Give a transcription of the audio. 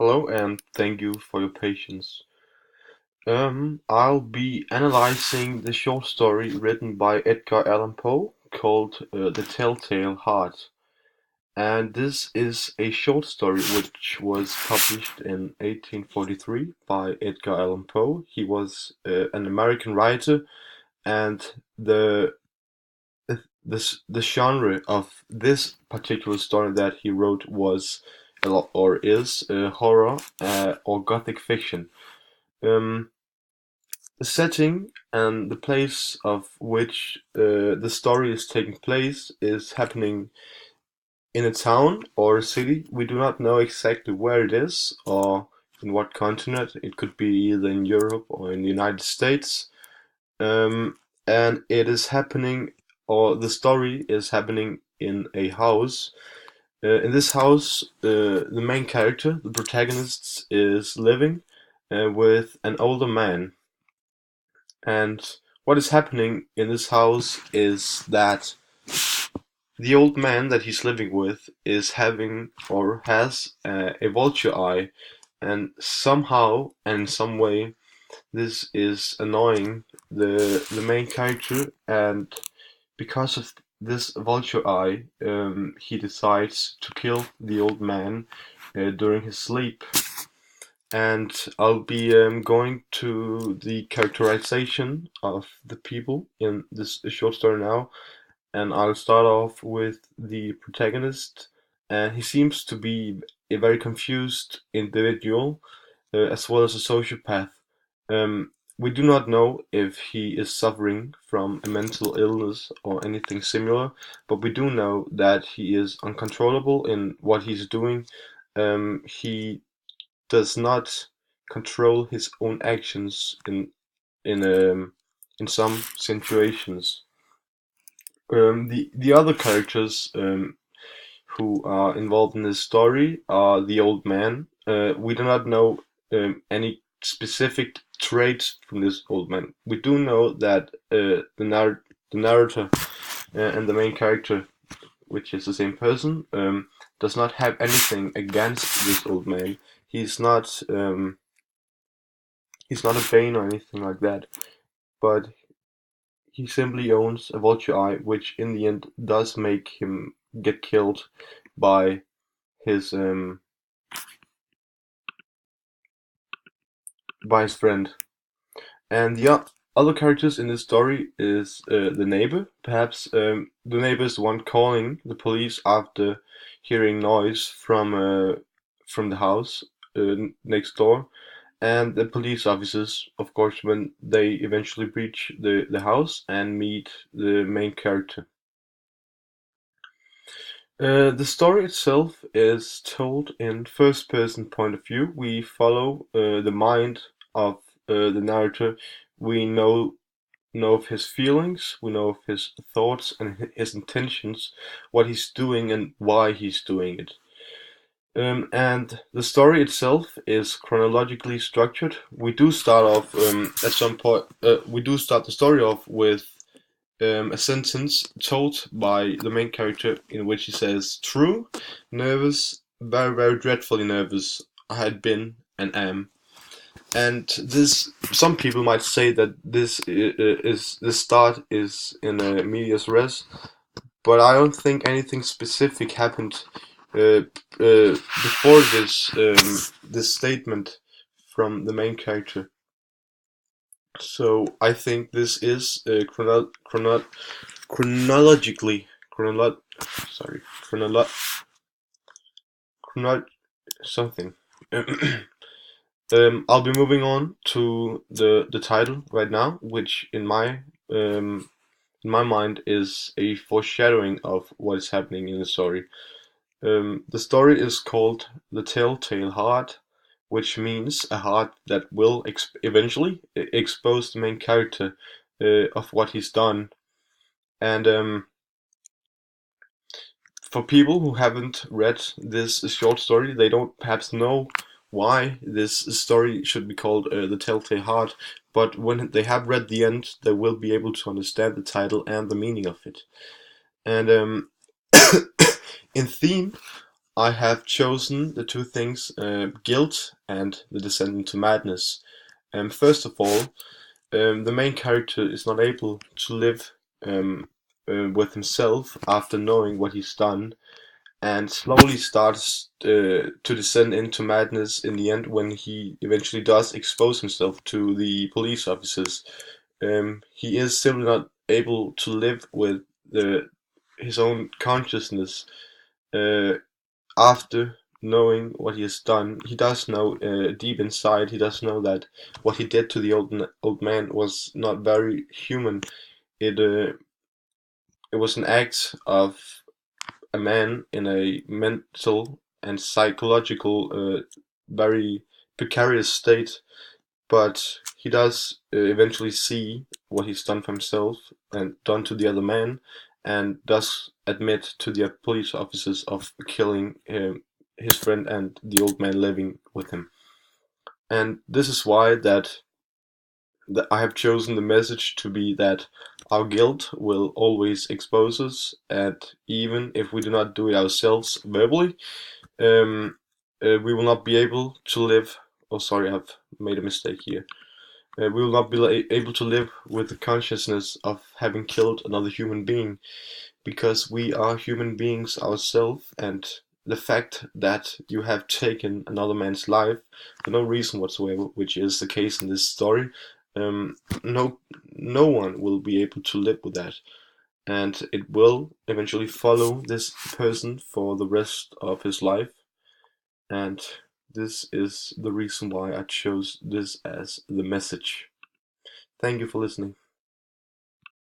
Hello and thank you for your patience. I'll be analyzing the short story written by Edgar Allan Poe called The Telltale Heart. And this is a short story which was published in 1843 by Edgar Allan Poe. He was an American writer, and the genre of this particular story that he wrote was or is horror or gothic fiction. Um, the setting and the place of which the story is taking place is happening in a town or a city. We do not know exactly where it is or in what continent. It could be either in Europe or in the United States. Um, and it is happening, or the story is happening in a house. In this house, the main character, the protagonist, is living with an older man. And what is happening in this house is that the old man that he's living with is having or has a vulture eye, and somehow and in some way this is annoying the main character, and because of this vulture eye, he decides to kill the old man during his sleep. And I'll be going to the characterization of the people in this short story now, and I'll start off with the protagonist. And he seems to be a very confused individual, as well as a sociopath. We do not know if he is suffering from a mental illness or anything similar, but we do know that he is uncontrollable in what he's doing. He does not control his own actions in in some situations. The other characters who are involved in this story are the old man. We do not know any specific traits from this old man. We do know that the narrator and the main character, which is the same person, does not have anything against this old man. He's not um, he's not a Bane or anything like that, but he simply owns a vulture eye, which in the end does make him get killed by his um, by his friend. And the other characters in this story is the neighbor. Perhaps the neighbor is the one calling the police after hearing noise from the house next door, and the police officers, of course, when they eventually reach the house and meet the main character. The story itself is told in first person point of view. We follow the mind of the narrator. We know of his feelings, we know of his thoughts and his intentions, what he's doing and why he's doing it. And the story itself is chronologically structured. We do start off at some point. We do start the story off with a sentence told by the main character in which he says, "True, nervous, very, very dreadfully nervous. I had been and am." And this, some people might say that this is the start is in a medias res, but I don't think anything specific happened before this statement from the main character. So I think this is chronologically sorry chronolo something. I'll be moving on to the title right now, which in my mind is a foreshadowing of what is happening in the story. The story is called The Telltale Heart, which means a heart that will eventually expose the main character of what he's done. And for people who haven't read this short story, they don't perhaps know why this story should be called The Telltale Heart, but when they have read the end, they will be able to understand the title and the meaning of it. And in theme, I have chosen the two things, guilt and the descent into madness. First of all, the main character is not able to live with himself after knowing what he's done, and slowly starts to descend into madness in the end when he eventually does expose himself to the police officers. He is simply not able to live with his own consciousness uh, after knowing what he has done. He does know deep inside, he does know that what he did to the old man was not very human. It was an act of a man in a mental and psychological very precarious state, but he does eventually see what he's done for himself and done to the other man, and does admit to the police officers of killing his friend and the old man living with him. And this is why that I have chosen the message to be that our guilt will always expose us, and even if we do not do it ourselves verbally, um, we will not be able to live. Oh, sorry, I've made a mistake here. We will not be able to live with the consciousness of having killed another human being, because we are human beings ourselves, and the fact that you have taken another man's life for no reason whatsoever, which is the case in this story, um, no, no one will be able to live with that, and it will eventually follow this person for the rest of his life. And this is the reason why I chose this as the message. Thank you for listening.